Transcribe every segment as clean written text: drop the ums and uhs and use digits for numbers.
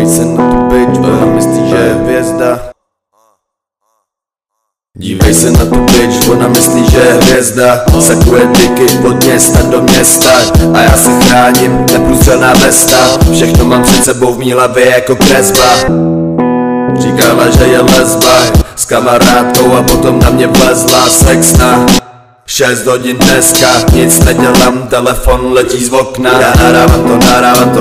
Dívej se na tu bitch, ona myslí, že je hvězda. Dívej se na tu bitch, ona myslí, že je hvězda. Sakuje diky od města do města a já se chráním, neprůstřelná vesta. Všechno mám před sebou v mý hlavě jako kresba. Říkala, že je lesba s kamarádkou a potom na mě vlezla sexna. 6 hodin dneska, nic nedělám, telefon letí z okna. Já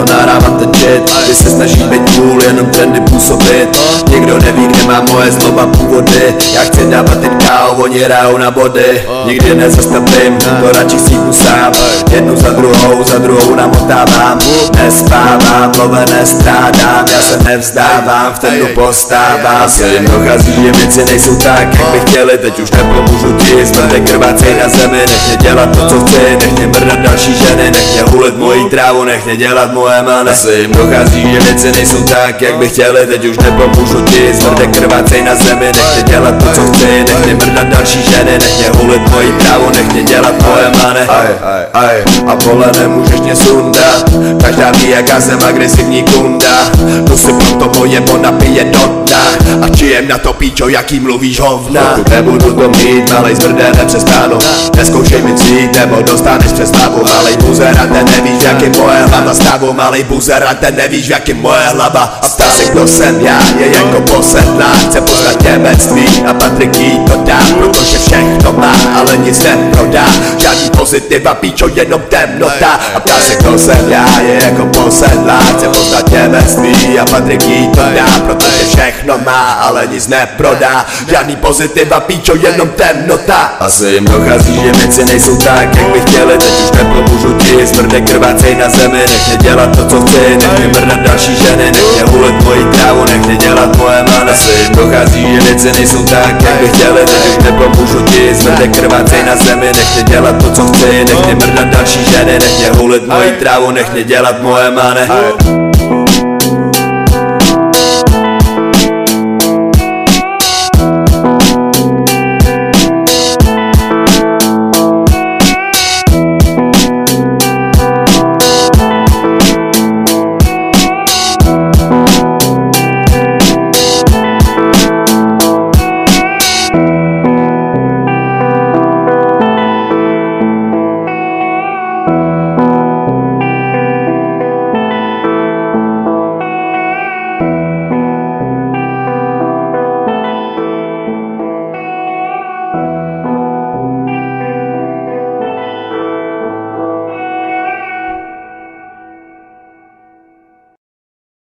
nahrávám ten shit. Ty se snažíš být cool, jenom trendy působit. Nikdo neví, kde má moje zloba původy. Já chci dávat ten káo, oni hrajou na body. Nikdy nezastavím, to radši sípu sám. Jednu za druhou namotávám. Nespávám, love nestrádám. Já se nevzdávám, v ten dnu postávám. Se jim dochází, že věci nejsou tak, jak by chtěli. Teď už nepomůžu ti, smrte krvácej na zemi. Nech mě dělat to, co chci, nech mě mrdat další ženy. Nech mě hulit mojí trávu, nech mě dělat moje many. Se jim dochází, že věci nejsou tak, jak by chtěli. Teď už nepomůžu ti, smrte krvácej na zemi. Nech mě dělat to, co chci, nech mě mrdat další ženy. Nech mě hulit mojí trávu, nech mě dělat moje many. A vole, nemůžeš mě sundat. Každá ví, jaká jsem agresivní kunda. Tu si proto moje bona pije do dna. A čijem na to píčo, jaký mluvíš hovna. Pokud nebudu to mít, malej zmrde, nepřestanu. Neskoušej mi cít, nebo dostaneš přes hlavu. Malej buzerante, nevíš, jak je moje hlava stavu. Malej buzerante, nevíš, jak je moje hlava. A ptá se, kdo jsem já, je jako posedlá. Chce poznat němectví a Patrik jí to dá. Protože všechno má, ale nic neprodá. Žádný pozitiva, píčo, jenom temnota. A ptá se, kdo jsem já, je jako posedlá. Chce poznat němectví a Patrik jí to dá. Protože všechno má, ale nic neprodá. Žádný pozitiva, píčo, jenom temnota. Asi jim dochází, že věci nejsou tak, jak by chtěli. Teď už nepomůžu ti, smrde krvácej na zemi. Nech mě dělat to, co chci, nech mě mrdat další ženy. Nech mě hulit mojí trávu, nech mě dělat moje many. Asi jim dochází, že věci nejsou tak, jak by chtěli. Teď už nepomůžu ti, smrde krvácej na zemi. Nech mě dělat to, co chci, nech mě mrdat další ženy. Nech mě hulit mojí trávu, nech mě dělat moje many.